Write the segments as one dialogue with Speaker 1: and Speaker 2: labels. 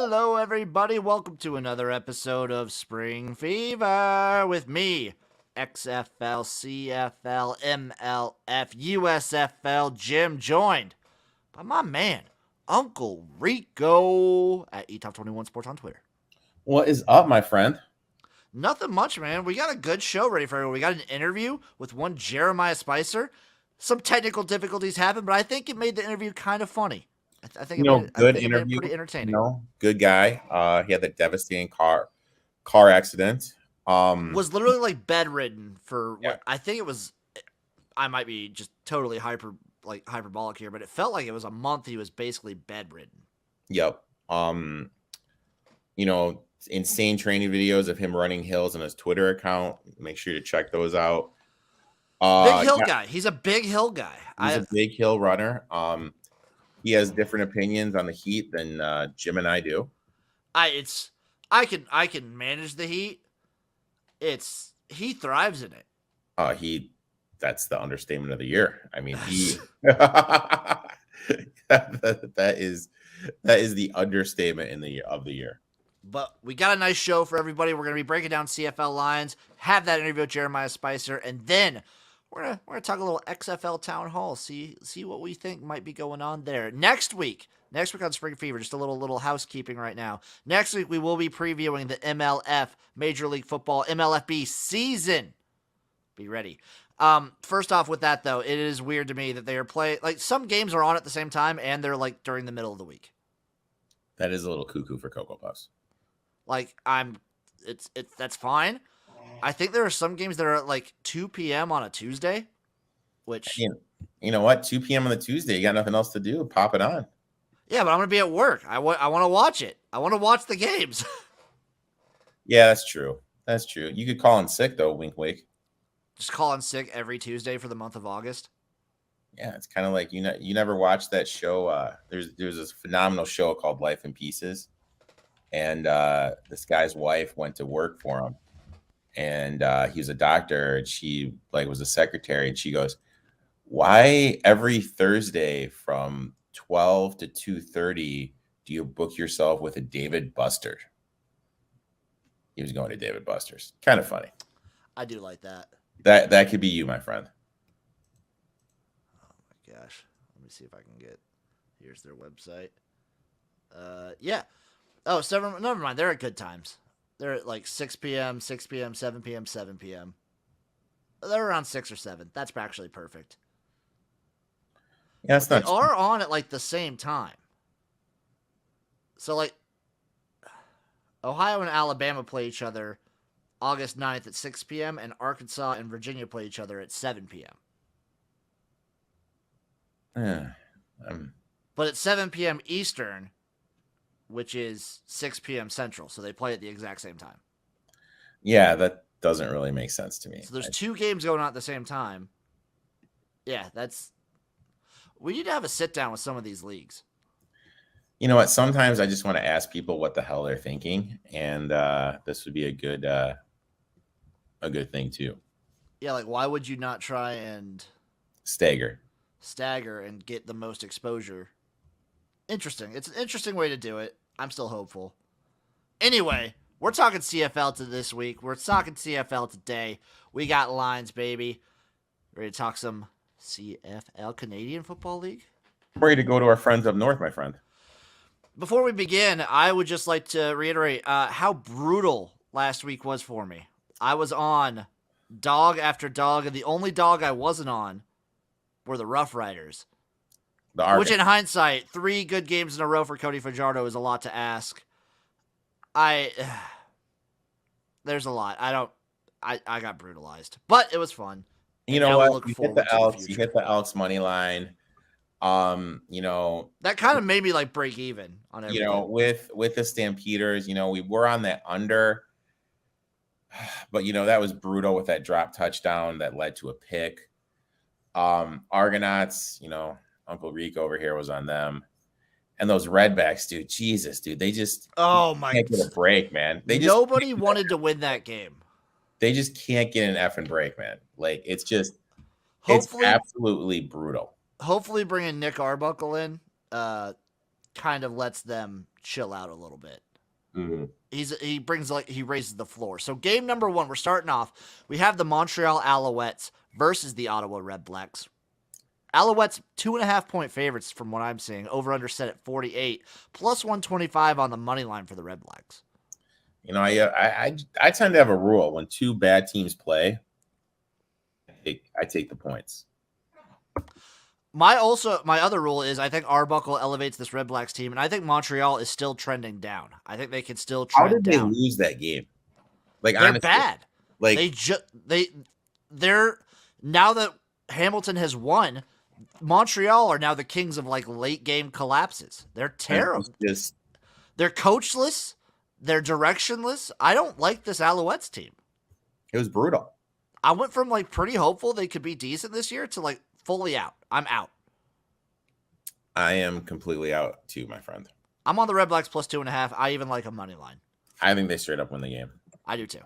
Speaker 1: Hello, everybody. Welcome to another episode of Spring Fever with me, XFL, CFL, MLF, USFL, Jim, joined by my man, Uncle Rico at eTop21 Sports on Twitter.
Speaker 2: What is up, my friend?
Speaker 1: Nothing much, man. We got a good show ready for everyone. We got an interview with one Jeremiah Spicer. Some technical difficulties happened, but I think it made the interview kind of funny. I think
Speaker 2: Good
Speaker 1: it made it
Speaker 2: interview.
Speaker 1: pretty entertaining.
Speaker 2: Good guy. He had that devastating car accident.
Speaker 1: Was literally like bedridden for what
Speaker 2: Yeah.
Speaker 1: I think it was. I might be just totally hyperbolic here, but it felt like it was a month he was basically bedridden.
Speaker 2: Yep. Insane training videos of him running hills on his Twitter account. Make sure to check those out.
Speaker 1: Big hill guy. He's a big hill guy.
Speaker 2: He's a big hill runner. He has different opinions on the heat than Jim and I do.
Speaker 1: I can manage the heat. He thrives in it.
Speaker 2: That's the understatement of the year. I mean, that is the understatement of the year.
Speaker 1: But we got a nice show for everybody. We're going to be breaking down CFL lines, have that interview with Jeremiah Spicer, and then we're gonna talk a little XFL town hall. See what we think might be going on there next week. Next week on Spring Fever, just a little housekeeping right now. Next week we will be previewing the MLF Major League Football MLFB season. Be ready. First off, with that though, it is weird to me that they are playing like some games are on at the same time and they're like during the middle of the week.
Speaker 2: That is a little cuckoo for Cocoa Puffs.
Speaker 1: Like that's fine. I think there are some games that are at like 2 p.m. on a Tuesday, which
Speaker 2: you know what, 2 p.m. on the Tuesday, you got nothing else to do, pop it on.
Speaker 1: Yeah, but I'm gonna be at work. I want to watch it. I want to watch the games.
Speaker 2: Yeah, that's true. You could call in sick though. Wink, wink.
Speaker 1: Just call in sick every Tuesday for the month of August.
Speaker 2: Yeah, it's kind of like you never watched that show. There's this phenomenal show called Life in Pieces, and this guy's wife went to work for him, and he was a doctor, and she was a secretary, and she goes, "Why every Thursday from 12 to 2:30 do you book yourself with a David Buster?" He was going to David Buster's. Kind of funny.
Speaker 1: I do like that.
Speaker 2: That could be you, my friend.
Speaker 1: Oh my gosh. Let me see if I can get. Here's their website. Yeah. Oh, never mind. They're at good times. They're at like 6 p.m., 6 p.m., 7 p.m., 7 p.m. They're around 6 or 7. That's actually perfect.
Speaker 2: Yeah, that's not.
Speaker 1: They are on at like the same time. So like Ohio and Alabama play each other August 9th at 6 p.m. and Arkansas and Virginia play each other at 7 p.m. But at 7 p.m. Eastern, which is 6 p.m. Central, so they play at the exact same time.
Speaker 2: Yeah, that doesn't really make sense to me.
Speaker 1: So there's two games going on at the same time. Yeah, we need to have a sit down with some of these leagues.
Speaker 2: You know what? Sometimes I just want to ask people what the hell they're thinking, and this would be a good thing too.
Speaker 1: Yeah, like why would you not try and
Speaker 2: stagger
Speaker 1: and get the most exposure? Interesting. It's an interesting way to do it. I'm still hopeful. Anyway, we're talking CFL this week. We're talking CFL today. We got lines, baby. Ready to talk some CFL, Canadian Football League?
Speaker 2: I'm ready to go to our friends up north, my friend.
Speaker 1: Before we begin, I would just like to reiterate how brutal last week was for me. I was on dog after dog, and the only dog I wasn't on were the Rough Riders. Which, in hindsight, 3 good games in a row for Cody Fajardo is a lot to ask. There's a lot. I got brutalized, but it was fun.
Speaker 2: You know what? You hit the Elks money line.
Speaker 1: That kind of made me like break even on everything.
Speaker 2: With the Stampeders, we were on that under, but that was brutal with that drop touchdown that led to a pick. Argonauts, Uncle Rico over here was on them. And those Redbacks, dude, Jesus, dude, they just can't get a break, man.
Speaker 1: Nobody wanted to win that game.
Speaker 2: They just can't get an effing break, man. Like it's absolutely brutal.
Speaker 1: Hopefully bringing Nick Arbuckle in kind of lets them chill out a little bit.
Speaker 2: Mm-hmm.
Speaker 1: He raises the floor. So game number 1, we're starting off. We have the Montreal Alouettes versus the Ottawa Redblacks. Alouettes 2.5-point favorites from what I'm seeing. Over under set at 48, plus 125 on the money line for the Redblacks.
Speaker 2: You know, I tend to have a rule when two bad teams play. I take the points.
Speaker 1: My other rule is I think Arbuckle elevates this Redblacks team, and I think Montreal is still trending down. I think they can still trend
Speaker 2: down. How did
Speaker 1: down.
Speaker 2: they lose that game? Like
Speaker 1: they're
Speaker 2: honestly,
Speaker 1: bad.
Speaker 2: Like
Speaker 1: they're now that Hamilton has won, Montreal are now the kings of like late game collapses. They're terrible. They're coachless. They're directionless. I don't like this Alouettes team.
Speaker 2: It was brutal.
Speaker 1: I went from like pretty hopeful they could be decent this year to like fully out. I'm out.
Speaker 2: I am completely out too, my friend.
Speaker 1: I'm on the Redblacks plus 2.5. I even like a money line.
Speaker 2: I think they straight up win the game.
Speaker 1: I do too.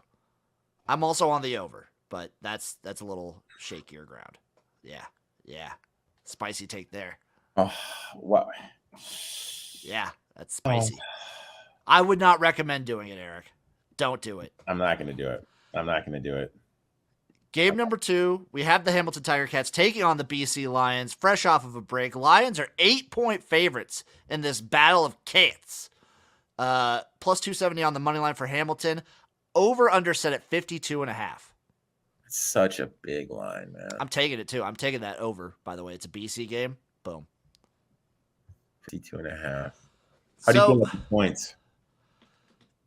Speaker 1: I'm also on the over, but that's a little shakier ground. Yeah. Spicy take there.
Speaker 2: Oh, what?
Speaker 1: Yeah, that's spicy. I would not recommend doing it, Eric. Don't do it.
Speaker 2: I'm not going to do it.
Speaker 1: Game number 2, we have the Hamilton Tiger Cats taking on the BC Lions, fresh off of a break. Lions are 8-point favorites in this battle of cats. Plus 270 on the money line for Hamilton. Over under set at 52.5.
Speaker 2: It's such a big line, man.
Speaker 1: I'm taking it too. I'm taking that over, by the way. It's a BC game. Boom.
Speaker 2: 52.5. How do you feel about the points?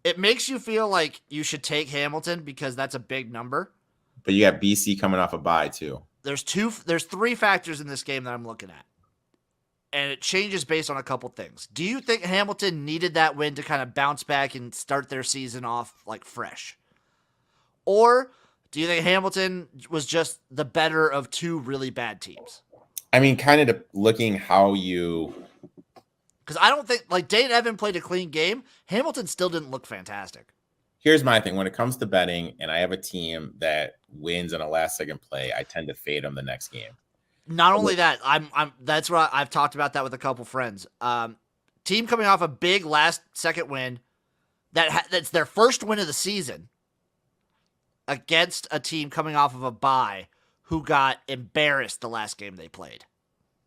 Speaker 1: It makes you feel like you should take Hamilton because that's a big number.
Speaker 2: But you got BC coming off a bye too.
Speaker 1: There's 3 factors in this game that I'm looking at. And it changes based on a couple things. Do you think Hamilton needed that win to kind of bounce back and start their season off like fresh? Or do you think Hamilton was just the better of 2 really bad teams?
Speaker 2: I mean, kind of looking how you...
Speaker 1: Because I don't think, like, Dane Evan played a clean game. Hamilton still didn't look fantastic.
Speaker 2: Here's my thing. When it comes to betting, and I have a team that wins on a last-second play, I tend to fade them the next game.
Speaker 1: Not only that, that's what I've talked about that with a couple friends. Team coming off a big last-second win, that's their first win of the season against a team coming off of a bye who got embarrassed the last game they played.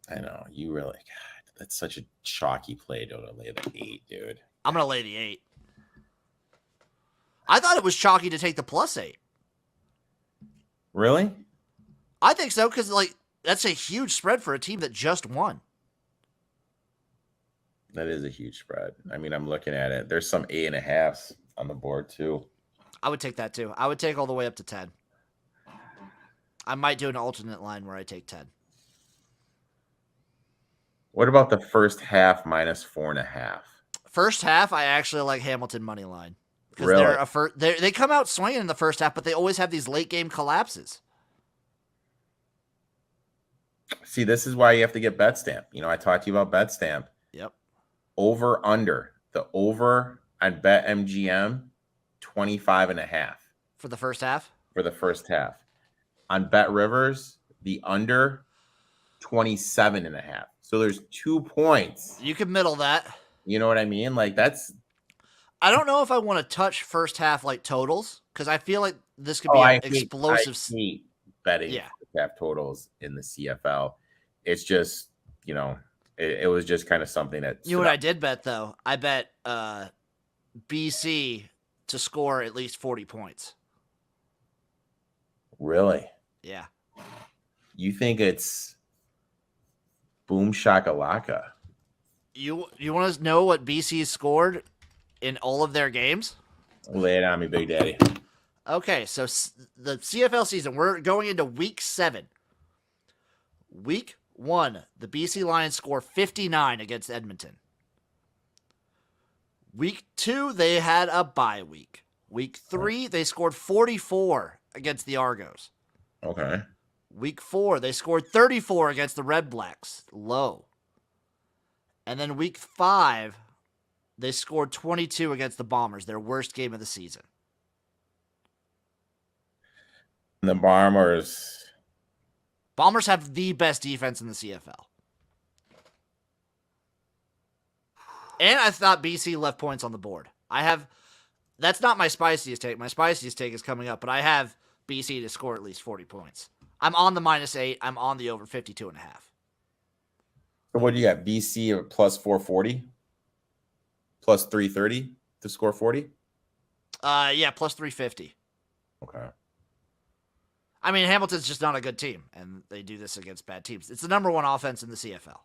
Speaker 2: I know. You really... God, that's such a chalky play to lay the 8, dude.
Speaker 1: I'm going to lay the 8. I thought it was chalky to take the plus 8.
Speaker 2: Really?
Speaker 1: I think so, because, like, that's a huge spread for a team that just won.
Speaker 2: That is a huge spread. I mean, I'm looking at it. There's some 8.5s on the board, too.
Speaker 1: I would take that, too. I would take all the way up to 10. I might do an alternate line where I take 10.
Speaker 2: What about the first half minus 4.5?
Speaker 1: First half, I actually like Hamilton money line. Because
Speaker 2: Really?
Speaker 1: they come out swinging in the first half, but they always have these late game collapses.
Speaker 2: See, this is why you have to get BetStamp. You know, I talked to you about BetStamp.
Speaker 1: Yep.
Speaker 2: Over under. The over on BetMGM, 25.5.
Speaker 1: For the first half?
Speaker 2: For the first half. On BetRivers, the under, 27.5. So there's 2 points.
Speaker 1: You can middle that.
Speaker 2: You know what I mean? Like, that's...
Speaker 1: I don't know if I want to touch first half like totals because I feel like this could be an explosive.
Speaker 2: I hate betting first half totals in the CFL. It's just, you know, it was just kind of something that...
Speaker 1: You know what I did bet, though? I bet BC to score at least 40 points.
Speaker 2: Really?
Speaker 1: Yeah.
Speaker 2: You think it's boom shakalaka?
Speaker 1: You want to know what BC scored in all of their games?
Speaker 2: Lay it on me, Big Daddy.
Speaker 1: Okay, so the CFL season, we're going into week 7. Week 1, the BC Lions score 59 against Edmonton. Week 2, they had a bye week. Week 3, they scored 44 against the Argos.
Speaker 2: Okay.
Speaker 1: Week 4, they scored 34 against the Red Blacks. Low. And then week 5, they scored 22 against the Bombers, their worst game of the season.
Speaker 2: The Bombers
Speaker 1: have the best defense in the CFL. And I thought BC left points on the board. That's not my spiciest take. My spiciest take is coming up, but I have BC to score at least 40 points. I'm on the -8. I'm on the over 52.5.
Speaker 2: So what do you got? BC or plus 440? Plus 330 to score 40?
Speaker 1: Yeah, plus 350.
Speaker 2: Okay.
Speaker 1: I mean, Hamilton's just not a good team, and they do this against bad teams. It's the number 1 offense in the CFL.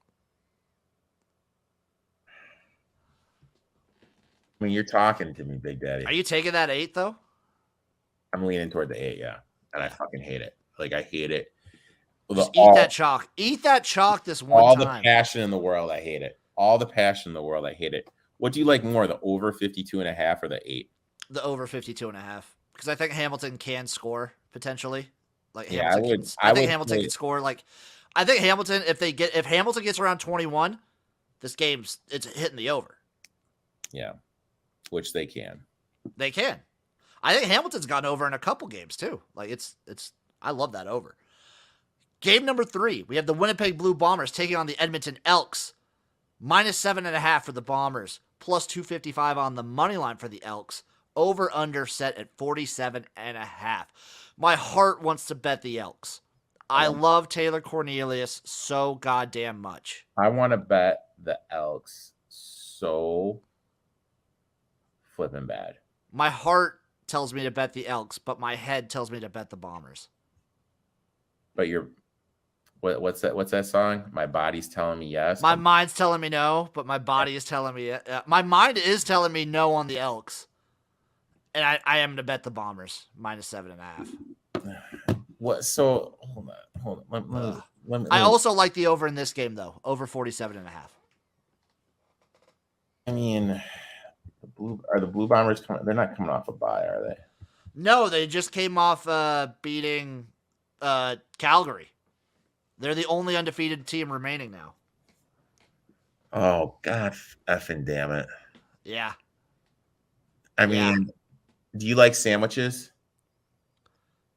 Speaker 2: I mean, you're talking to me, Big Daddy.
Speaker 1: Are you taking that 8, though?
Speaker 2: I'm leaning toward the 8, yeah. And I fucking hate it. Like, I hate it.
Speaker 1: Just eat that chalk. Eat that chalk this one time.
Speaker 2: All the passion in the world, I hate it. All the passion in the world, I hate it. What do you like more, the over 52.5 or the 8?
Speaker 1: The over 52.5. Because I think Hamilton can score, potentially. Like,
Speaker 2: Yeah,
Speaker 1: Hamilton I think Hamilton can score. Like, I think Hamilton, if Hamilton gets around 21, it's hitting the over.
Speaker 2: Yeah. Which they can.
Speaker 1: They can. I think Hamilton's gone over in a couple games too. Like I love that over. Game number 3, we have the Winnipeg Blue Bombers taking on the Edmonton Elks. -7.5 for the Bombers, plus 255 on the money line for the Elks. Over under set at 47.5. My heart wants to bet the Elks. I love Taylor Cornelius so goddamn much.
Speaker 2: I want to bet the Elks so flipping bad.
Speaker 1: My heart tells me to bet the Elks, but my head tells me to bet the Bombers.
Speaker 2: But what's that song? My body's telling me yes.
Speaker 1: My mind's telling me no, but my body is telling me my mind is telling me no on the Elks. And I am to bet the Bombers -7.5.
Speaker 2: What? So hold on. Let me,
Speaker 1: I also like the over in this game though, over 47.5.
Speaker 2: I mean, the Blue Bombers coming? They're not coming off a bye, are they?
Speaker 1: No, they just came off beating Calgary. They're the only undefeated team remaining now.
Speaker 2: Oh God, effing damn it!
Speaker 1: Yeah.
Speaker 2: I mean, do you like sandwiches?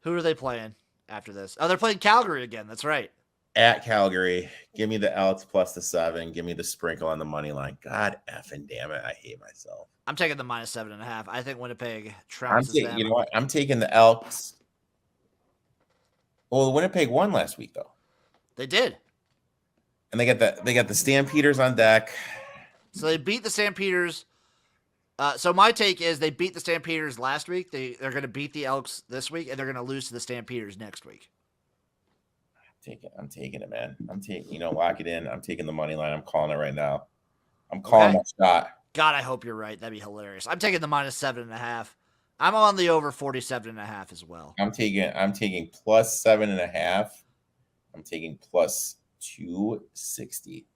Speaker 1: Who are they playing after this? Oh, they're playing Calgary again. That's right.
Speaker 2: At Calgary, give me the Elks plus the 7. Give me the sprinkle on the money line. God effing damn it! I hate myself.
Speaker 1: I'm taking the -7.5. I think Winnipeg trounces them.
Speaker 2: You know what? I'm taking the Elks. Well, Winnipeg won last week though.
Speaker 1: They did.
Speaker 2: And they got the Stampeders on deck.
Speaker 1: So they beat the Stampeders. So my take is they beat the Stampeders last week. They're going to beat the Elks this week, and they're going to lose to the Stampeders next week.
Speaker 2: I'm taking it, man. Lock it in. I'm taking the money line. I'm calling it right now. I'm calling my shot.
Speaker 1: God, I hope you're right. That'd be hilarious. I'm taking the -7.5. I'm on the over 47.5 as well.
Speaker 2: I'm taking plus 7.5. I'm taking plus 260.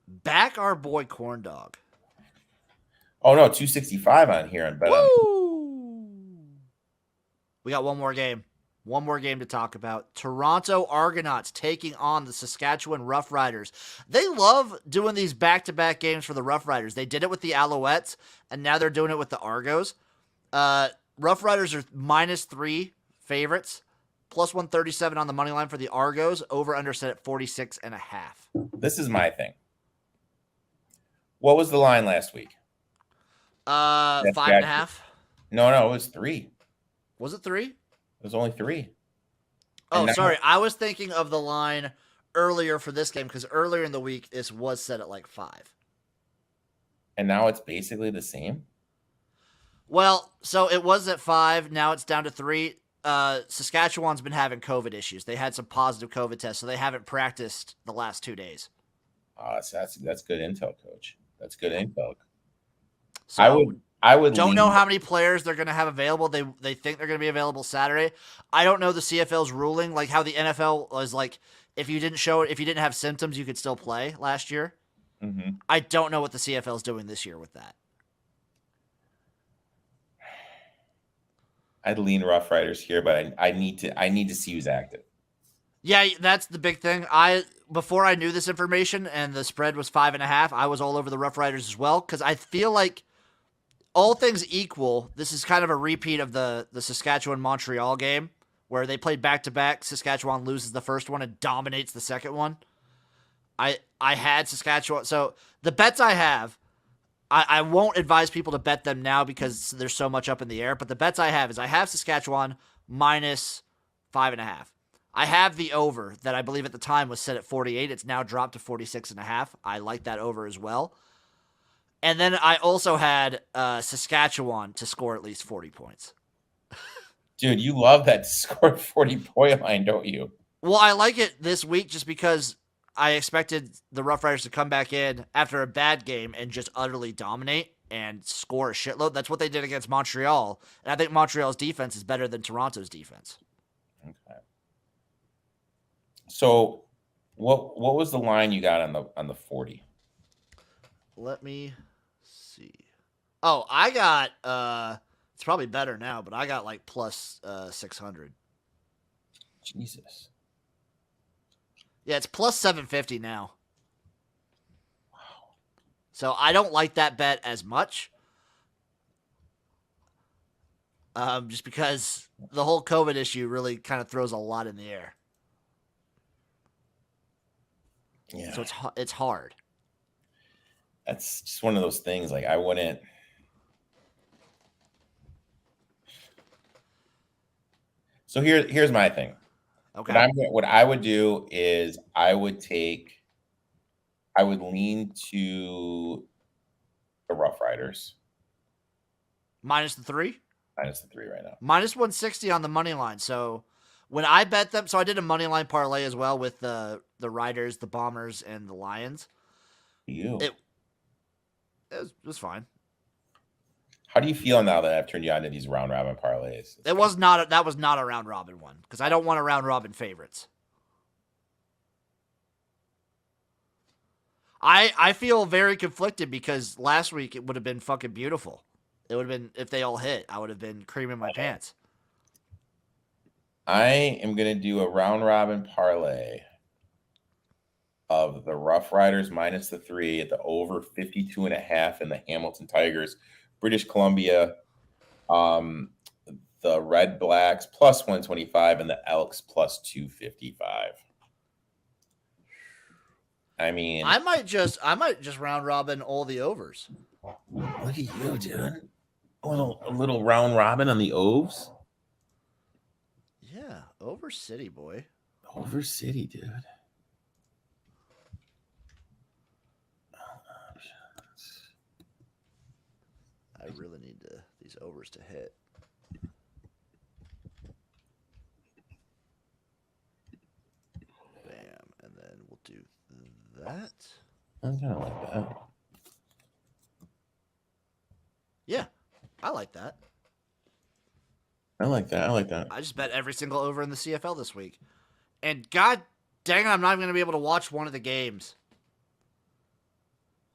Speaker 1: Back our boy Corn Dog.
Speaker 2: Oh no, 265 on here on bet.
Speaker 1: Woo! We got one more game. One more game to talk about. Toronto Argonauts taking on the Saskatchewan Roughriders. They love doing these back-to-back games for the Roughriders. They did it with the Alouettes, and now they're doing it with the Argos. Roughriders are -3 favorites, plus 137 on the money line for the Argos. Over under set at 46.5.
Speaker 2: This is my thing. What was the line last week?
Speaker 1: 5.5.
Speaker 2: No, it was 3.
Speaker 1: Was it 3?
Speaker 2: It was only 3.
Speaker 1: Oh, sorry. I was thinking of the line earlier for this game because earlier in the week this was set at like 5.
Speaker 2: And now it's basically the same?
Speaker 1: Well, so it was at 5. Now it's down to 3. Saskatchewan's been having COVID issues. They had some positive COVID tests, so they haven't practiced the last 2 days.
Speaker 2: So that's good intel, Coach. That's good intel.
Speaker 1: So I would don't know how many players they're going to have available. They think they're going to be available Saturday. I don't know the CFL's ruling, like how the NFL was like, if you didn't have symptoms, you could still play last year.
Speaker 2: Mm-hmm.
Speaker 1: I don't know what the CFL is doing this year with that.
Speaker 2: I'd lean Rough Riders here, but I need to see who's active.
Speaker 1: Yeah, that's the big thing. Before I knew this information and the spread was 5.5, I was all over the Rough Riders as well because I feel like all things equal, this is kind of a repeat of the Saskatchewan-Montreal game where they played back-to-back. Saskatchewan loses the first one and dominates the second one. I I had Saskatchewan. So the bets I have, I won't advise people to bet them now because there's so much up in the air. But the bets I have is I have Saskatchewan minus 5.5. I have the over that I believe at the time was set at 48. It's now dropped to 46.5. I like that over as well. And then I also had Saskatchewan to score at least 40 points.
Speaker 2: Dude, you love that score 40-point line, don't you?
Speaker 1: Well, I like it this week just because I expected the Rough Riders to come back in after a bad game and just utterly dominate and score a shitload. That's what they did against Montreal. And I think Montreal's defense is better than Toronto's defense.
Speaker 2: Okay. So what was the line you got on the 40?
Speaker 1: Let me see. Oh, I got it's probably better now, but I got like plus 600.
Speaker 2: Jesus.
Speaker 1: Yeah, it's plus 750 now. Wow. So I don't like that bet as much. Just because the whole COVID issue really kind of throws a lot in the air.
Speaker 2: Yeah.
Speaker 1: So it's hard.
Speaker 2: That's just one of those things. Like I wouldn't. So here's my thing.
Speaker 1: Okay.
Speaker 2: What I would do is I would lean to the Rough Riders.
Speaker 1: Minus the 3?
Speaker 2: Minus the 3 right now.
Speaker 1: Minus 160 on the money line. So when I bet them, so I did a money line parlay as well with the Riders, the Bombers, and the Lions. It was fine.
Speaker 2: How do you feel now that I've turned you on to these round robin parlays?
Speaker 1: That was not a round robin one because I don't want a round robin favorites. I feel very conflicted because last week it would have been fucking beautiful. It would have been if they all hit. I would have been creaming my pants.
Speaker 2: I am gonna do a round robin parlay of the Rough Riders minus the 3 at the over 52.5 and the Hamilton Tigers. British Columbia, the Red Blacks plus 125 and the Elks plus 255. I mean,
Speaker 1: I might just round robin all the overs.
Speaker 2: Look at you, dude. A little round robin on the Oves.
Speaker 1: Yeah, over City, boy.
Speaker 2: Over City, dude.
Speaker 1: I really need these overs to hit. Bam, and then we'll do that.
Speaker 2: I kind of like that.
Speaker 1: Yeah, I like that.
Speaker 2: I like that.
Speaker 1: I just bet every single over in the CFL this week. And god dang it, I'm not even going to be able to watch one of the games.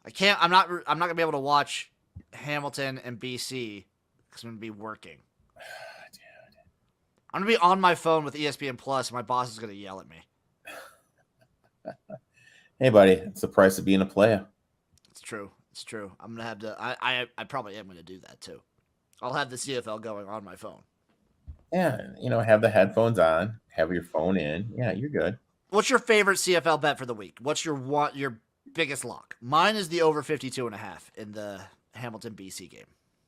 Speaker 1: I'm not going to be able to watch Hamilton and BC because I'm going to be working.
Speaker 2: Dude.
Speaker 1: I'm going to be on my phone with ESPN Plus and my boss is going to yell at me.
Speaker 2: Hey, buddy, it's the price of being a player.
Speaker 1: It's true. I'm going to have to, I probably am going to do that too. I'll have the CFL going on my phone.
Speaker 2: Yeah, have the headphones on, have your phone in. Yeah, you're good.
Speaker 1: What's your favorite CFL bet for the week? What's your biggest lock? Mine is the over 52.5 in the Hamilton BC game.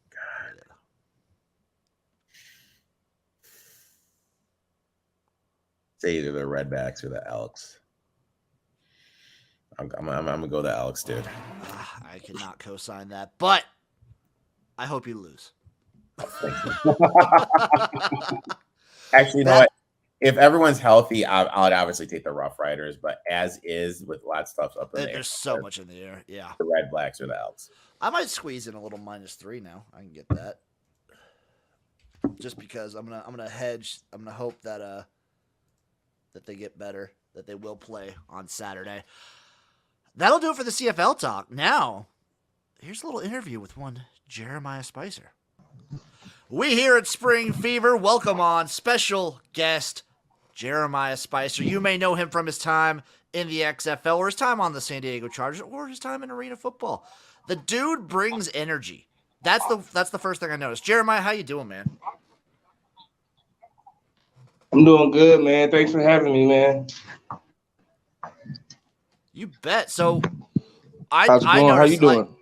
Speaker 2: God.
Speaker 1: Yeah.
Speaker 2: It's either the Redbacks or the Elks. I'm gonna go the Elks, dude.
Speaker 1: I cannot co-sign that, but I hope you lose.
Speaker 2: Actually, you know what? If everyone's healthy, I'd obviously take the Rough Riders, but as is with a lot of stuff up in the air.
Speaker 1: There's so much in the air. Yeah.
Speaker 2: The Red Blacks or the Elks.
Speaker 1: I might squeeze in a little -3 now. I can get that. Just because I'm gonna hedge. I'm gonna hope that that they get better, that they will play on Saturday. That'll do it for the CFL talk. Now, here's a little interview with one Jeremiah Spicer. We here at Spring Fever welcome on special guest Jeremiah Spicer. You may know him from his time in the XFL or his time on the San Diego Chargers or his time in arena football. The dude brings energy. That's the first thing I noticed. Jeremiah, how you doing, man?
Speaker 3: I'm doing good, man. Thanks for having me, man.
Speaker 1: You bet. So I
Speaker 3: How's it
Speaker 1: I
Speaker 3: going? How you
Speaker 1: noticed like
Speaker 3: doing?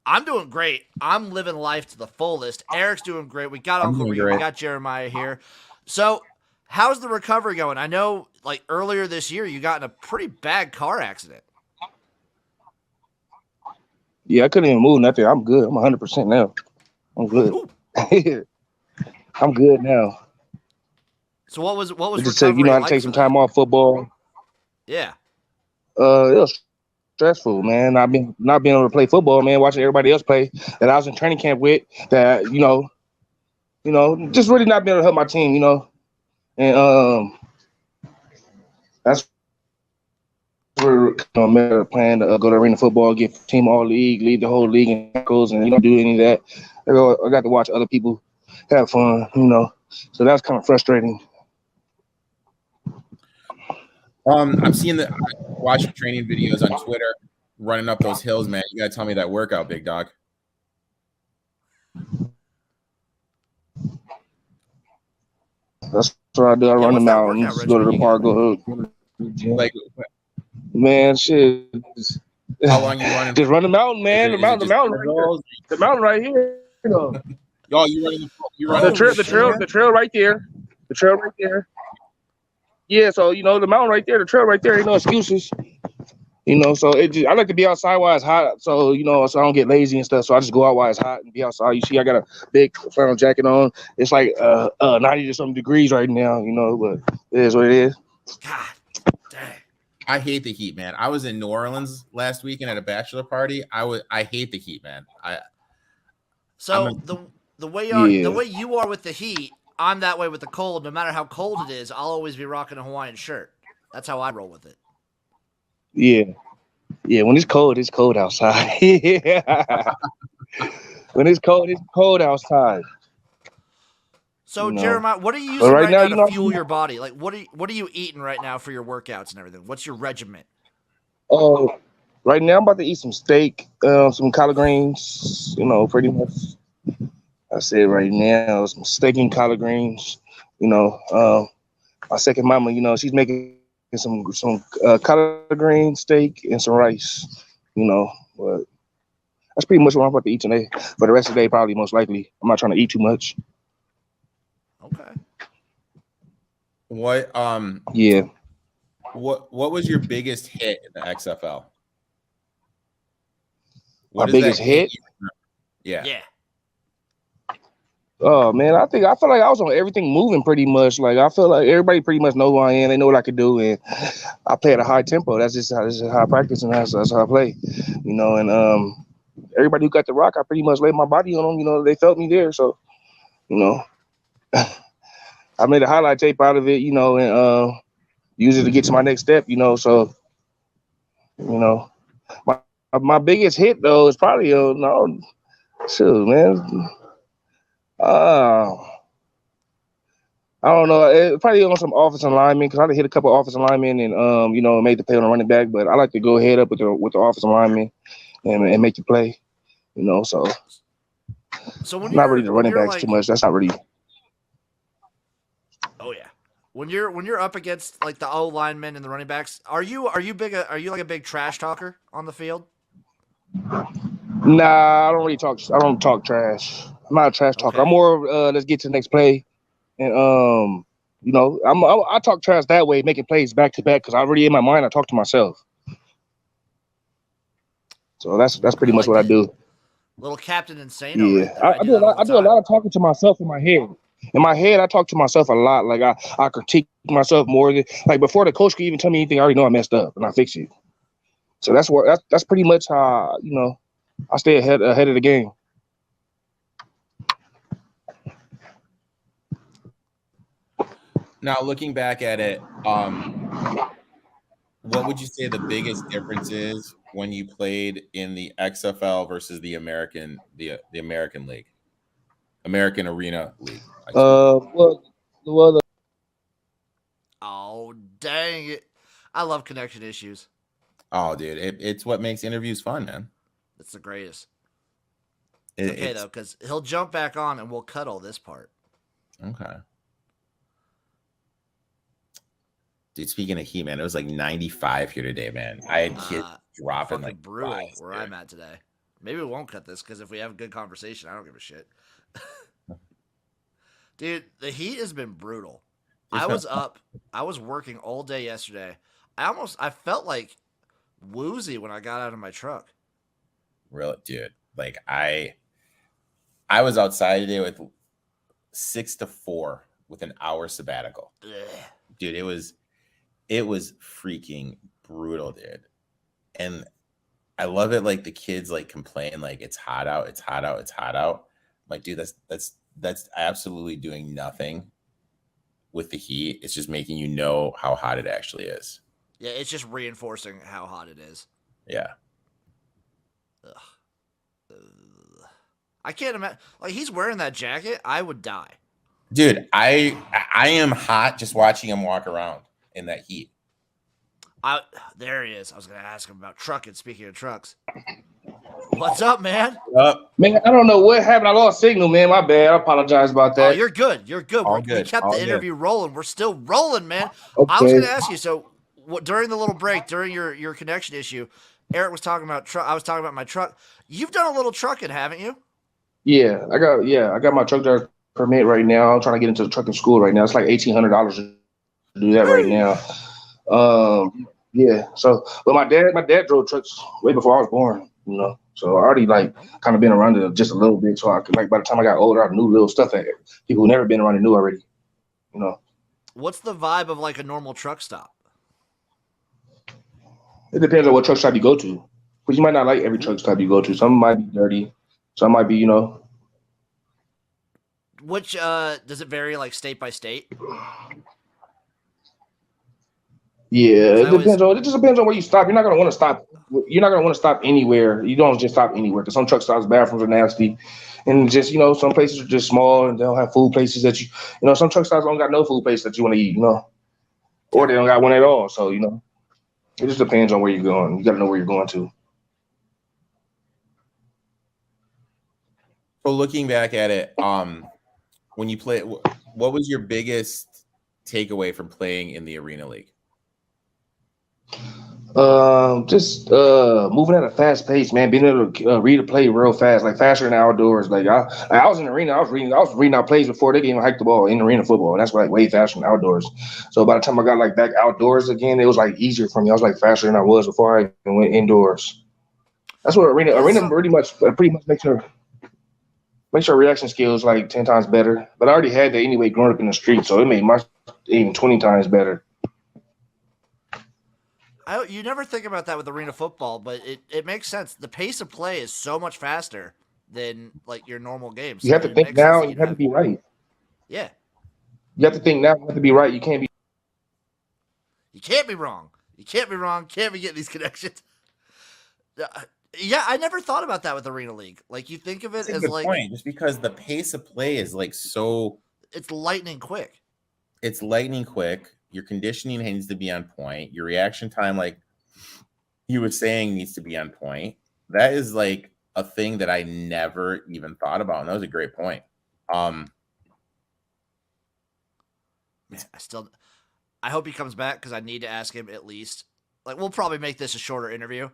Speaker 1: I'm doing great. I'm living life to the fullest. Eric's doing great. We got
Speaker 2: I'm
Speaker 1: Uncle
Speaker 2: doing
Speaker 1: Rico. We
Speaker 2: great.
Speaker 1: got Jeremiah here. So how's the recovery going? I know like earlier this year you got in a pretty bad car accident.
Speaker 3: Yeah, I couldn't even move nothing. I'm good. I'm 100% now. I'm good.
Speaker 1: Ooh.
Speaker 3: I'm good now.
Speaker 1: So what
Speaker 3: It
Speaker 1: was
Speaker 3: just took, I
Speaker 1: recovery
Speaker 3: had to
Speaker 1: like
Speaker 3: take
Speaker 1: for
Speaker 3: some time
Speaker 1: that?
Speaker 3: off football.
Speaker 1: Yeah.
Speaker 3: It was stressful, man. I've been not being able to play football, man. Watching everybody else play that I was in training camp with. That just really not being able to help my team. And that's where made a plan to go to arena football, get team all league, lead the whole league in tackles, and do any of that. I got to watch other people have fun. So that's kind of frustrating.
Speaker 2: I'm seeing I watch your training videos on Twitter, running up those hills, man. You gotta tell me that workout, big dog.
Speaker 3: That's what I do. I
Speaker 1: Yeah,
Speaker 3: run the
Speaker 1: what's that workout
Speaker 3: mountains, go to
Speaker 1: regimen
Speaker 3: the
Speaker 1: you
Speaker 3: park,
Speaker 1: got?
Speaker 3: go to the gym.
Speaker 2: Like,
Speaker 3: Man, shit.
Speaker 2: how long you running?
Speaker 3: Just run the mountain,
Speaker 2: Is
Speaker 3: man.
Speaker 2: it, is it
Speaker 3: The
Speaker 2: just
Speaker 3: mountain right here.
Speaker 2: intervals?
Speaker 3: The mountain right here.
Speaker 2: Oh, you running? You running
Speaker 3: The
Speaker 2: through
Speaker 1: Oh
Speaker 3: trail,
Speaker 2: the
Speaker 3: the
Speaker 2: thing,
Speaker 3: trail,
Speaker 1: shit.
Speaker 2: man?
Speaker 3: the trail right there. The trail right there. Yeah, so the mountain right there, the trail right there. Ain't no excuses. So I like to be outside while it's hot. So I don't get lazy and stuff. So I just go out while it's hot and be outside. You see, I got a big flannel jacket on. It's like 90 to some degrees right now. But it is what it is.
Speaker 1: God dang.
Speaker 2: I hate the heat, man. I was in New Orleans last weekend at a bachelor party. I hate the heat, man. I'm a,
Speaker 1: So the
Speaker 3: Yeah,
Speaker 1: way you are with the heat, I'm that way with the cold. No matter how cold it is, I'll always be rocking a Hawaiian shirt. That's how I roll with it.
Speaker 3: yeah, yeah. When it's cold outside. Yeah. When it's cold outside.
Speaker 1: So
Speaker 3: You know.
Speaker 1: Jeremiah, what are you
Speaker 3: But
Speaker 1: using
Speaker 3: right
Speaker 1: right
Speaker 3: now,
Speaker 1: now to fuel your body? Like what are you eating right now for your workouts and everything? What's your regimen?
Speaker 3: oh, right now I'm about to eat some steak, some collard greens. Pretty much. I said right now, some steak and collard greens. You know, um, my second mama, she's making some collard green steak and some rice. But that's pretty much what I'm about to eat today. For the rest of the day, probably most likely. I'm not trying to eat too much.
Speaker 1: Okay.
Speaker 2: what
Speaker 3: Yeah,
Speaker 2: what was your biggest hit in the XFL?
Speaker 3: my
Speaker 2: What is that
Speaker 3: biggest
Speaker 2: hit?
Speaker 3: hit.
Speaker 2: Yeah.
Speaker 1: Yeah.
Speaker 3: Oh man, I feel like I was on everything moving pretty much. Like I feel like everybody pretty much know who I am. They know what I can do, and I play at a high tempo. This is how I practice, and that's how I play. And everybody who got the rock, I pretty much laid my body on them. They felt me there, so you know, I made a highlight tape out of it. And use it to get to my next step. So you know, my my biggest hit though is probably no, shoot, man. Uh, I don't know. Probably on some offensive linemen because I done hit a couple offensive linemen and made the play on the running back. But I like to go head up with the offensive linemen and make the play. So
Speaker 1: So
Speaker 3: not really the
Speaker 1: when
Speaker 3: running
Speaker 1: you're
Speaker 3: backs too
Speaker 1: like,
Speaker 3: much. That's not really.
Speaker 1: oh yeah, when you're up against like the O linemen and the running backs, are you like a big trash talker on the field?
Speaker 3: Nah, I don't really talk. I don't talk trash. I'm not a trash talker. I'm
Speaker 1: Okay.
Speaker 3: more let's get to the next play. And I talk trash that way, making plays back to back because I already in my mind I talk to myself. So that's
Speaker 1: I
Speaker 3: pretty much
Speaker 1: like
Speaker 3: what I
Speaker 1: that.
Speaker 3: do.
Speaker 1: Little Captain Insano
Speaker 3: Yeah,
Speaker 1: right there. I
Speaker 3: I
Speaker 1: do
Speaker 3: do a
Speaker 1: that all
Speaker 3: lot.
Speaker 1: the
Speaker 3: I do a
Speaker 1: time.
Speaker 3: lot of talking to myself in my head. In my head, I talk to myself a lot. Like I critique myself more than like before the coach could even tell me anything. I already know I messed up and I fix it. So that's pretty much how I stay ahead of the game.
Speaker 2: Now looking back at it, what would you say the biggest difference is when you played in the XFL versus the American League, American Arena League? Excuse me.
Speaker 3: Well,
Speaker 1: Oh dang it! I love connection issues.
Speaker 2: Oh, dude, it's what makes interviews fun, man.
Speaker 1: It's the greatest. It's
Speaker 2: It,
Speaker 1: okay though,
Speaker 2: it's
Speaker 1: because he'll jump back on and we'll cut all this part.
Speaker 2: okay. Dude, speaking of heat, man, it was like 95 here today, man. I had kids dropping
Speaker 1: Fucking
Speaker 2: like
Speaker 1: brutal
Speaker 2: flies,
Speaker 1: where
Speaker 2: dude.
Speaker 1: I'm at today. Maybe we won't cut this because if we have a good conversation, I don't give a shit. Dude, the heat has been brutal. I was up. I was working all day yesterday. I felt like woozy when I got out of my truck.
Speaker 2: Really, dude. Like I was outside today with 6 to 4 with an hour sabbatical.
Speaker 1: Ugh.
Speaker 2: Dude, it was freaking brutal, dude. And I love it. Like the kids like complain like it's hot out, it's hot out, it's hot out. I'm like, dude, that's absolutely doing nothing with the heat. It's just making you know how hot it actually is.
Speaker 1: Yeah, it's just reinforcing how hot it is.
Speaker 2: Yeah.
Speaker 1: Ugh. I can't imagine. Like he's wearing that jacket, I would die.
Speaker 2: Dude, I am hot just watching him walk around in that heat.
Speaker 1: There he is. I was gonna ask him about trucking. Speaking of trucks, what's up, man?
Speaker 3: Man, I don't know what happened. I lost signal, man. My bad. I apologize about that.
Speaker 1: Oh, you're good. You're good.
Speaker 2: All
Speaker 1: We
Speaker 2: good.
Speaker 1: kept
Speaker 2: All
Speaker 1: the
Speaker 2: good.
Speaker 1: interview rolling. We're still rolling, man.
Speaker 3: Okay.
Speaker 1: I was gonna ask you. So, during the little break, during your connection issue, Eric was talking about truck. I was talking about my truck. You've done a little trucking, haven't you?
Speaker 3: Yeah, I got my truck driver's permit right now. I'm trying to get into the trucking school right now. It's like $1,800 to do that right now. Yeah. So, but my dad drove trucks way before I was born. You know, so I already like kind of been around it just a little bit. So I could, like by the time I got older, I knew little stuff that people who never been around it knew already. You know.
Speaker 1: What's the vibe of like a normal truck stop?
Speaker 3: It depends on what truck stop you go to. Because you might not like every truck stop you go to. Some might be dirty. Some might be,
Speaker 1: Which does it vary like state by state?
Speaker 3: Yeah, it just depends on where you stop. You're not gonna want to stop. You're not gonna want to stop anywhere. You don't just stop anywhere because some truck stops bathrooms are nasty, and just some places are just small and they don't have food places that some truck stops don't got no food place that you want to eat, or they don't got one at all. So it just depends on where you're going. You got to know where you're going to.
Speaker 2: So looking back at it, when you play, what was your biggest takeaway from playing in the Arena League?
Speaker 3: Just moving at a fast pace, man. Being able to read a play real fast, like faster than outdoors. Like I was in the arena, I was reading out plays before they could even hike the ball in arena football, and that's like way faster than outdoors. So by the time I got like back outdoors again, it was like easier for me. I was like faster than I was before I even went indoors. That's what arena pretty much makes your reaction skills like 10 times better. But I already had that anyway growing up in the street, so it made my even 20 times better.
Speaker 1: You never think about that with arena football, but it makes sense. The pace of play is so much faster than like your normal games.
Speaker 3: You have to think now, and you have to be right.
Speaker 1: Yeah.
Speaker 3: You have to think now, you have to be right. You can't be
Speaker 1: wrong. You can't be wrong. Can't be getting these connections. Yeah, I never thought about that with Arena League. Like you think of it as like
Speaker 2: point, just because the pace of play is like so
Speaker 1: it's lightning quick.
Speaker 2: It's lightning quick. Your conditioning needs to be on point. Your reaction time, like you were saying, needs to be on point. That is like a thing that I never even thought about. And that was a great point.
Speaker 1: I hope he comes back because I need to ask him at least. Like we'll probably make this a shorter interview.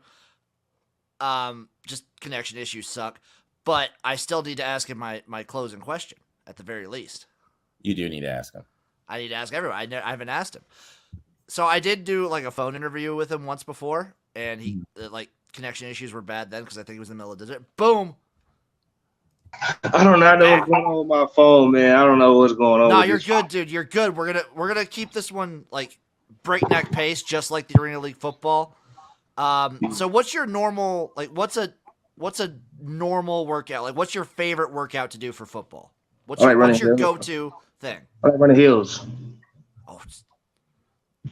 Speaker 1: Just connection issues suck, but I still need to ask him my closing question at the very least.
Speaker 2: You do need to ask him.
Speaker 1: I need to ask everyone. I haven't asked him. So I did do like a phone interview with him once before, and he like connection issues were bad then because I think he was in the middle of the desert. Boom.
Speaker 3: I don't know what's going on with my phone, man. I don't know what's going on.
Speaker 1: No, you're good, dude. You're good. We're gonna keep this one like breakneck pace, just like the Arena League football. So what's your normal like? What's a normal workout? Like, what's your favorite workout to do for football? What's your go-to thing?
Speaker 3: I like running hills.
Speaker 1: Oh,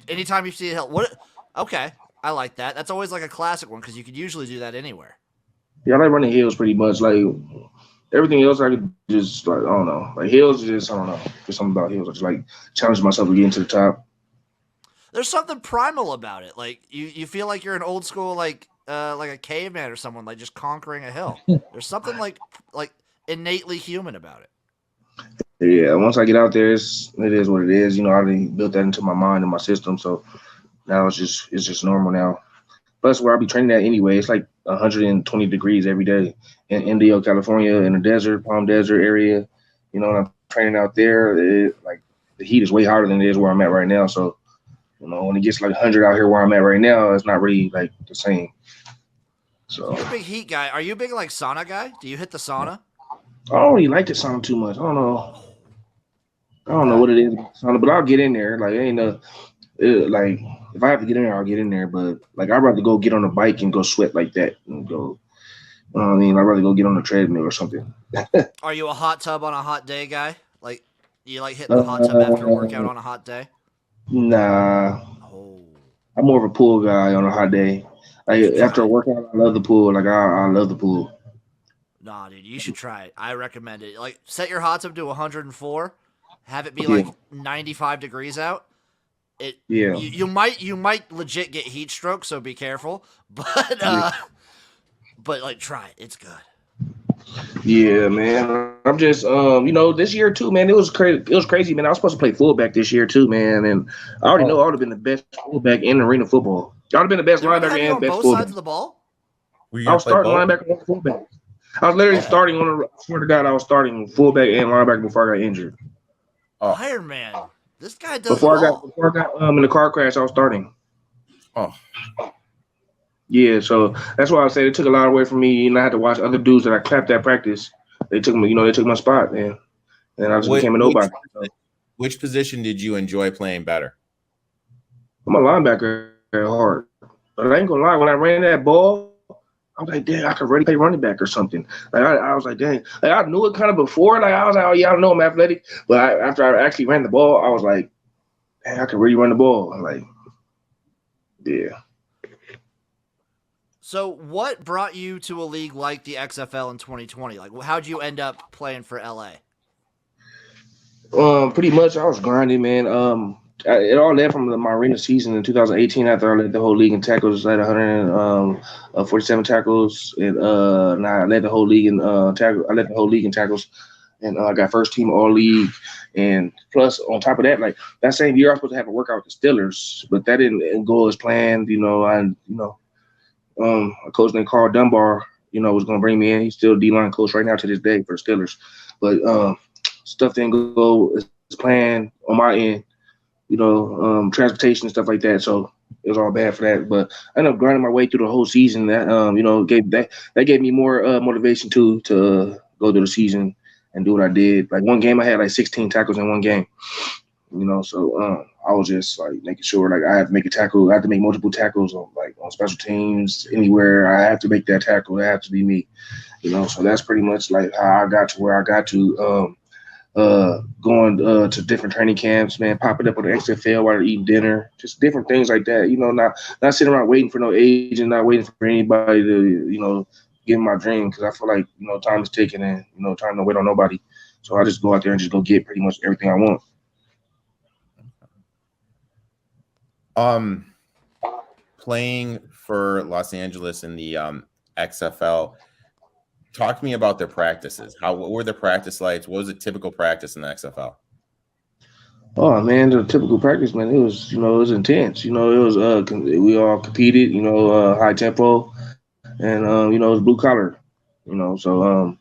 Speaker 1: anytime you see a hill, what? Okay, I like that. That's always like a classic one because you could usually do that anywhere.
Speaker 3: Yeah, I like running hills pretty much. Like everything else, I could just like I don't know. Like hills, just I don't know. Just something about hills. I just like challenge myself to get to the top.
Speaker 1: There's something primal about it. Like you feel like you're an old school like a caveman or someone like just conquering a hill. There's something like innately human about it.
Speaker 3: Yeah, once I get out there, it is what it is. You know, I already built that into my mind and my system, so now it's just normal now. Plus, where I be training at anyway, it's like 120 degrees every day in Indio, California, in the desert, Palm Desert area. You know, and I'm training out there. Like the heat is way hotter than it is where I'm at right now. So, you know, when it gets like 100 out here where I'm at right now, it's not really like the same.
Speaker 1: So
Speaker 3: So
Speaker 1: you're a big heat guy. Are you a big like sauna guy? Do you hit the sauna?
Speaker 3: I don't really like the sauna too much. I don't know. I don't know
Speaker 2: Okay.
Speaker 3: what it is about sauna, but I'll get in there. Like, it ain't a like if I have to get in there, I'll get in there. But like, I'd rather go get on a bike and go sweat like that and go. You know what I mean? I'd rather go get on the treadmill or something.
Speaker 1: Are you a hot tub on a hot day guy? Like, you like hitting the hot tub after a workout
Speaker 3: Uh,
Speaker 1: on a hot day?
Speaker 3: nah,
Speaker 1: Oh,
Speaker 3: I'm more of a pool guy on a hot day.
Speaker 1: you
Speaker 3: Like
Speaker 1: should
Speaker 3: after
Speaker 1: try
Speaker 3: a
Speaker 1: it.
Speaker 3: workout, I love the pool. Like I love the pool.
Speaker 1: Nah, dude, you should try it. I recommend it. Like, set your hot tub to 104. Have it be
Speaker 3: Yeah,
Speaker 1: like 95 degrees out. It
Speaker 3: yeah,
Speaker 1: you might legit get heat stroke, so be careful. But
Speaker 3: yeah,
Speaker 1: but like try it. It's good.
Speaker 3: yeah, man. I'm just you know, this year too, man. It was crazy. It was crazy, man. I was supposed to play fullback this year too, man. And I already know
Speaker 2: Oh,
Speaker 3: I would have been the best fullback in arena football. I would have been the best
Speaker 1: Didn't we
Speaker 3: linebacker
Speaker 1: have you
Speaker 3: and
Speaker 1: on
Speaker 3: best
Speaker 1: both sides
Speaker 3: fullback.
Speaker 1: of the ball?
Speaker 2: were you
Speaker 3: I
Speaker 2: gonna
Speaker 3: was
Speaker 2: play
Speaker 3: starting
Speaker 2: both?
Speaker 3: linebacker and fullback. I was literally
Speaker 2: Oh,
Speaker 3: starting on. I swear to God, I was starting fullback and linebacker before I got injured.
Speaker 2: oh,
Speaker 1: Iron Man. This guy does it all.
Speaker 3: Before I got in the car crash, I was starting.
Speaker 2: oh.
Speaker 3: Yeah, so that's why I said it took a lot away from me, and I had to watch other dudes that I clapped at practice. They took me, you know, they took my spot, man, and I just
Speaker 2: Which
Speaker 3: became a
Speaker 2: which
Speaker 3: nobody. So
Speaker 2: which position did you enjoy playing better?
Speaker 3: I'm a linebacker at heart, but I ain't gonna lie. When I ran that ball, I was like, dang, I could really play running back or something. Like I was like, dang, like I knew it kind of before. Like I was like, oh yeah, I know I'm athletic, but after I actually ran the ball, I was like, dang, I could really run the ball. I'm like, yeah.
Speaker 1: So, what brought you to a league like the XFL in 2020? Like, how'd you end up playing for LA?
Speaker 3: Pretty much, I was grinding, man. It all led from my arena season in 2018. After I led the whole league in tackles, I had 147 tackles, and I led the whole league in tackle. I led the whole league in tackles, and I got first team all league. And plus, on top of that, like that same year, I was supposed to have a workout with the Steelers, but that didn't go as planned. A coach named Carl Dunbar, was going to bring me in. He's still D-line coach right now to this day for the Steelers. But stuff didn't go as planned on my end, transportation and stuff like that. So it was all bad for that. But I ended up grinding my way through the whole season. That gave me more motivation to go through the season and do what I did. Like one game, I had like 16 tackles in one game. So I was just like making sure like I have to make a tackle. I have to make multiple tackles on special teams anywhere. I have to make that tackle. It have to be me. So that's pretty much like how I got to where I got to. Going to different training camps, man, popping up on the XFL while they're eating dinner, just different things like that. Not sitting around waiting for no agent, not waiting for anybody to give my dream, because I feel like time is ticking and time to wait on nobody. So I just go out there and just go get pretty much everything I want.
Speaker 2: Playing for Los Angeles in the XFL. Talk to me about their practices. What were the practice lights? What was a typical practice in the XFL?
Speaker 3: Oh man, the typical practice, man, it was intense. It was we all competed, high tempo, and it was blue collar. So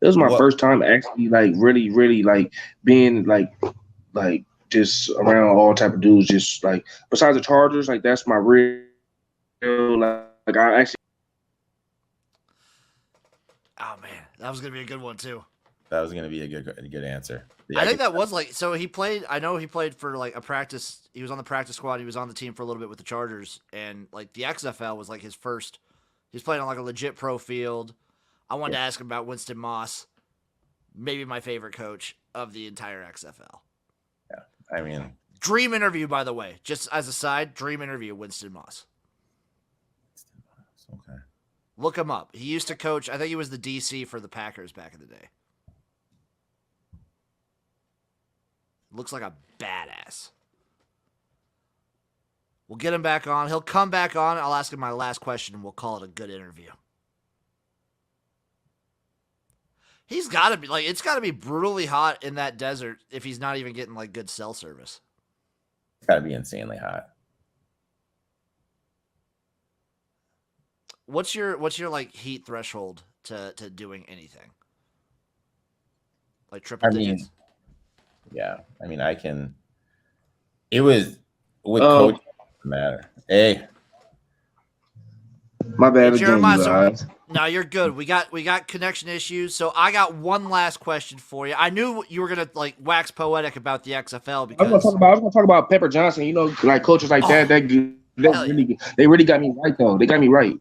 Speaker 3: it was my
Speaker 2: What
Speaker 3: first time actually like really, really like being like just around all type of dudes. Just like besides the Chargers, like that's my real like I actually.
Speaker 1: Oh man, that was gonna be a good one too.
Speaker 2: that was going to be a good answer. Yeah,
Speaker 1: I think that was like so. He played. I know he played for like a practice. He was on the practice squad. He was on the team for a little bit with the Chargers, and like the XFL was like his first. He's playing on like a legit pro field. I wanted to ask him about Winston Moss, maybe my favorite coach of the entire XFL.
Speaker 2: I mean,
Speaker 1: Dream interview, by the way. Just as a side, dream interview, Winston Moss.
Speaker 2: okay.
Speaker 1: Look him up. He used to coach. I think he was the DC for the Packers back in the day. Looks like a badass. We'll get him back on. He'll come back on. I'll ask him my last question, and we'll call it a good interview. He's got to be like, it's got to be brutally hot in that desert if he's not even getting like good cell service.
Speaker 2: It's got to be insanely hot.
Speaker 1: What's your like heat threshold to doing anything? Like triple digits?
Speaker 2: Yeah. I mean, I can. It was with coach. Matter. Hey,
Speaker 3: my bad
Speaker 1: Hey,
Speaker 3: again,
Speaker 1: Jeremiah,
Speaker 3: you guys.
Speaker 1: no, you're good. We got connection issues, so I got one last question for you. I knew you were gonna like wax poetic about the XFL because
Speaker 3: I was gonna talk about Pepper Johnson. You know, like coaches like that. They really got me right though. They got me right.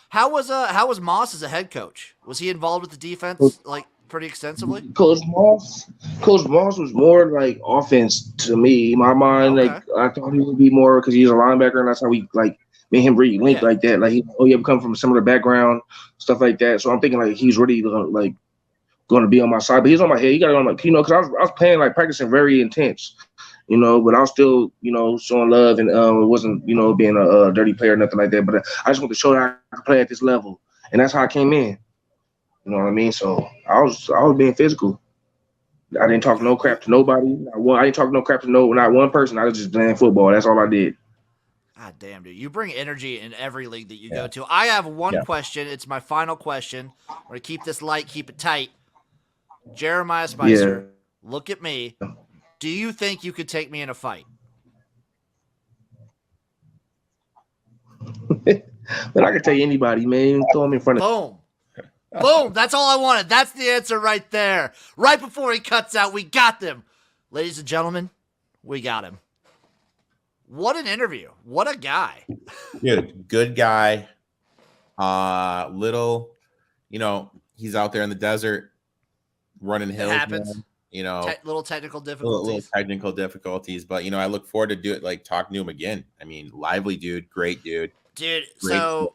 Speaker 1: How was Moss as a head coach? Was he involved with the defense like pretty extensively?
Speaker 3: Coach Moss was more like offense to me. In my mind,
Speaker 1: Okay.
Speaker 3: like I thought he would be more because he's a linebacker, and that's how we like me and him really linked like that. Like he come from a similar background, stuff like that. So I'm thinking like he's really going to be on my side, but he's on my head. He got it on my, because I was playing like practicing very intense, but I was still, showing love and it wasn't, being a dirty player or nothing like that. But I just want to show that I can play at this level, and that's how I came in. You know what I mean? So I was being physical. I didn't talk no crap to nobody. I didn't talk no crap to not one person. I was just playing football. That's all I did.
Speaker 1: God damn, dude. You bring energy in every league that you go to. I have one question. It's my final question. I'm going to keep this light, keep it tight. Jeremiah Spicer, look at me. Do you think you could take me in a fight?
Speaker 3: But I can tell you anybody, man. Throw him in front of.
Speaker 1: Boom. Boom. That's all I wanted. That's the answer right there. Right before he cuts out, we got them. Ladies and gentlemen, we got him. What an interview. What a guy.
Speaker 2: Good guy. Little, he's out there in the desert running hills.
Speaker 1: It happens.
Speaker 2: Man,
Speaker 1: little technical difficulties.
Speaker 2: But I look forward to talking to him again. I mean, lively dude, great dude.
Speaker 1: Great so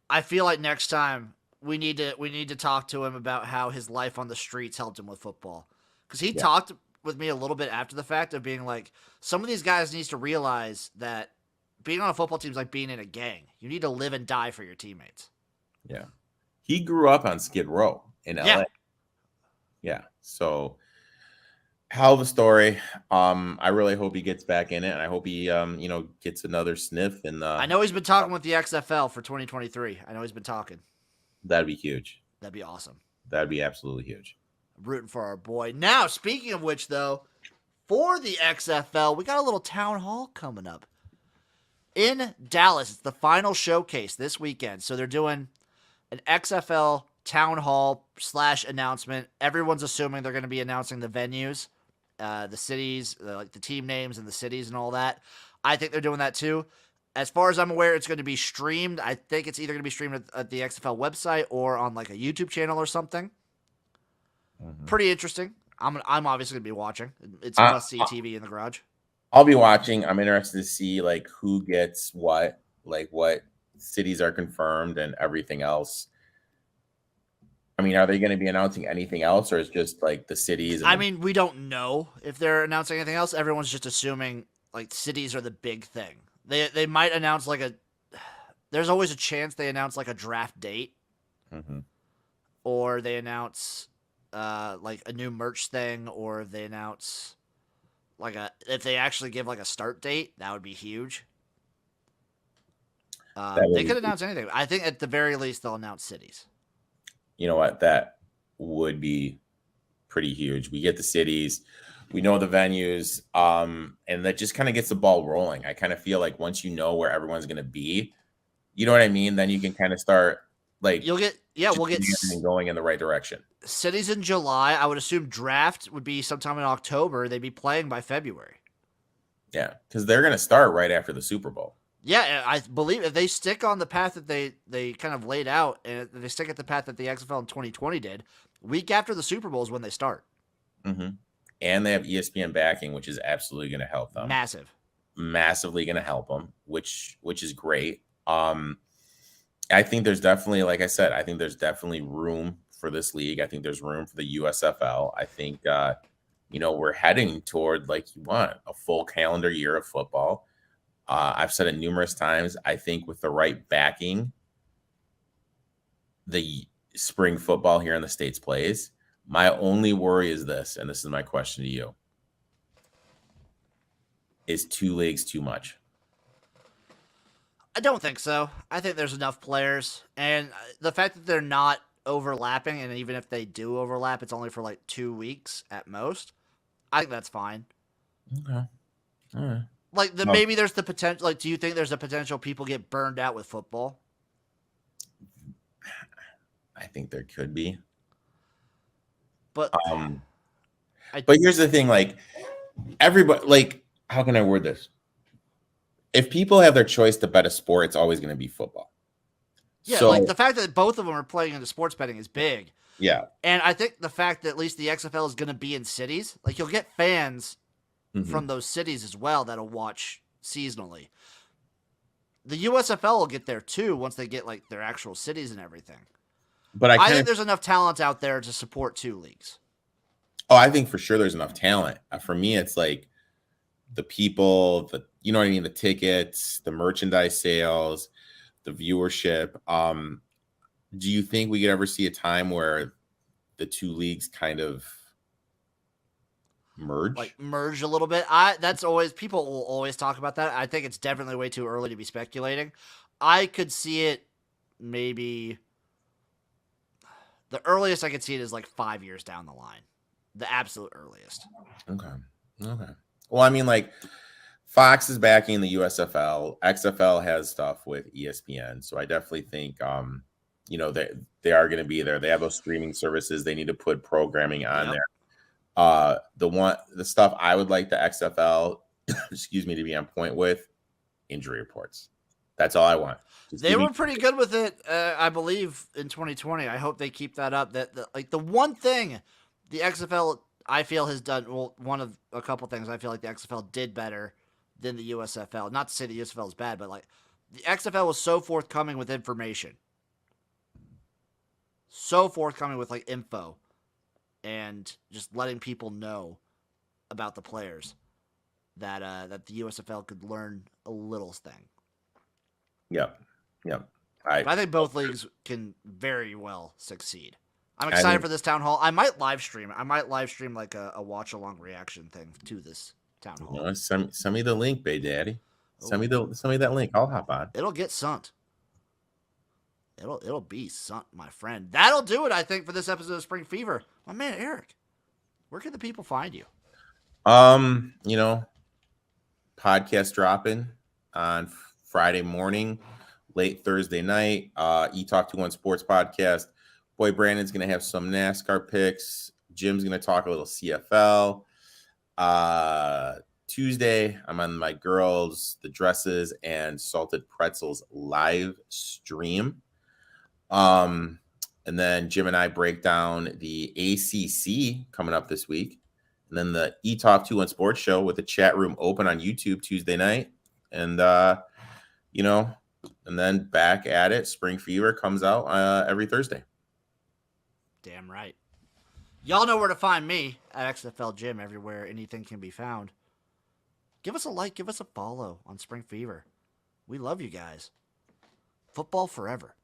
Speaker 1: I feel like next time we need to talk to him about how his life on the streets helped him with football. Because he talked with me a little bit after the fact of being like, some of these guys needs to realize that being on a football team is like being in a gang. You need to live and die for your teammates.
Speaker 2: Yeah. He grew up on Skid Row in LA. Yeah. So hell of a story. I really hope he gets back in it, and I hope he gets another sniff. And
Speaker 1: I know he's been talking with the XFL for 2023. I know he's been talking.
Speaker 2: That'd be huge.
Speaker 1: That'd be awesome.
Speaker 2: That'd be absolutely huge.
Speaker 1: I'm rooting for our boy. Now, speaking of which, though, for the XFL, we got a little town hall coming up in Dallas. It's the final showcase this weekend. So they're doing an XFL town hall / announcement. Everyone's assuming they're going to be announcing the venues, the cities, like the team names and the cities and all that. I think they're doing that too. As far as I'm aware, it's going to be streamed. I think it's either going to be streamed at the XFL website or on like a YouTube channel or something. Mm-hmm. Pretty interesting. I'm obviously going to be watching. It's must-see TV in the garage.
Speaker 2: I'll be watching. I'm interested to see like who gets what, like what cities are confirmed and everything else. I mean, are they going to be announcing anything else, or is just like the cities?
Speaker 1: And we don't know if they're announcing anything else. Everyone's just assuming like cities are the big thing. They might announce like there's always a chance they announce like a draft date, or they announce like a new merch thing, or they announce like if they actually give like a start date, that would be huge. They could announce anything. I think at the very least they'll announce cities.
Speaker 2: You know what? That would be pretty huge. We get the cities, we know the venues, and that just kind of gets the ball rolling. I kind of feel like once you know where everyone's going to be, you know what I mean? Then you can kind of start like we'll get everything going in the right direction.
Speaker 1: Cities in July. I would assume draft would be sometime in October. They'd be playing by February.
Speaker 2: Yeah, because they're going to start right after the Super Bowl.
Speaker 1: Yeah, I believe if they stick on the path that they kind of laid out, and they stick at the path that the XFL in 2020 did, week after the Super Bowl is when they start.
Speaker 2: Mm-hmm. And they have ESPN backing, which is absolutely going to help them. Massively going to help them, which is great. I think there's definitely, like I said, I think there's definitely room for this league. I think there's room for the USFL. I think, we're heading toward, like you want, a full calendar year of football. I've said it numerous times. I think with the right backing, the spring football here in the States plays. My only worry is this, and this is my question to you. Is 2 leagues too much?
Speaker 1: I don't think so. I think there's enough players, and the fact that they're not overlapping, and even if they do overlap, it's only for like 2 weeks at most. I think that's fine.
Speaker 2: Okay. All right.
Speaker 1: Like
Speaker 2: Well,
Speaker 1: maybe there's the potential. Like, do you think there's a potential people get burned out with football?
Speaker 2: I think there could be.
Speaker 1: But
Speaker 2: Um,
Speaker 1: I
Speaker 2: but here's the thing, like everybody, like, how can I word this? If people have their choice to bet a sport, it's always going to be football.
Speaker 1: yeah,
Speaker 2: So
Speaker 1: like the fact that both of them are playing into sports betting is big,
Speaker 2: yeah,
Speaker 1: and I think the fact that at least the XFL is going to be in cities, like you'll get fans
Speaker 2: Mhm.
Speaker 1: from those cities as well that'll watch seasonally. The USFL will get there too once they get like their actual cities and everything.
Speaker 2: But
Speaker 1: I think there's enough talent out there to support 2 leagues.
Speaker 2: I think for sure there's enough talent. For me, it's like the people, you know what I mean, the tickets, the merchandise sales, the viewership. Do you think we could ever see a time where the 2 leagues kind of merge?
Speaker 1: Like merge a little bit. That's always people will always talk about that. I think it's definitely way too early to be speculating. I could see it maybe the earliest I could see it is like 5 years down the line. The absolute earliest.
Speaker 2: Okay. Well, I mean, like Fox is backing the USFL. XFL has stuff with ESPN, so I definitely think they are going to be there. They have those streaming services. They need to put programming on
Speaker 1: Yep.
Speaker 2: there. The stuff I would like the XFL, excuse me, to be on point with injury reports. That's all I want.
Speaker 1: They were pretty good with it, I believe, in 2020. I hope they keep that up. Like the one thing the XFL I feel has done one of a couple things I feel like the XFL did better than the USFL. Not to say the USFL is bad, but like the XFL was so forthcoming with information, so forthcoming with like info, and just letting people know about the players that the USFL could learn a little thing.
Speaker 2: Yep.
Speaker 1: But I think both leagues can very well succeed. I'm excited for this town hall. I might live stream. Like a watch along reaction thing to this town hall.
Speaker 2: Send me the link, Bay Daddy. Send me that link. I'll hop on.
Speaker 1: It'll get sent. It'll be sent, my friend. That'll do it, I think, for this episode of Spring Fever. My man Eric, where can the people find you?
Speaker 2: Podcast dropping on Friday morning, late Thursday night. Talk 21 Sports Podcast. Boy, Brandon's gonna have some NASCAR picks. Jim's gonna talk a little CFL. Tuesday, I'm on my girls, the dresses, and salted pretzels live stream. And then Jim and I break down the ACC coming up this week. And then the Talk 21 Sports Show with the chat room open on YouTube Tuesday night. And, and then back at it. Spring Fever comes out every Thursday.
Speaker 1: Damn right. Y'all know where to find me at XFL Gym everywhere anything can be found. Give us a like, give us a follow on Spring Fever. We love you guys. Football forever.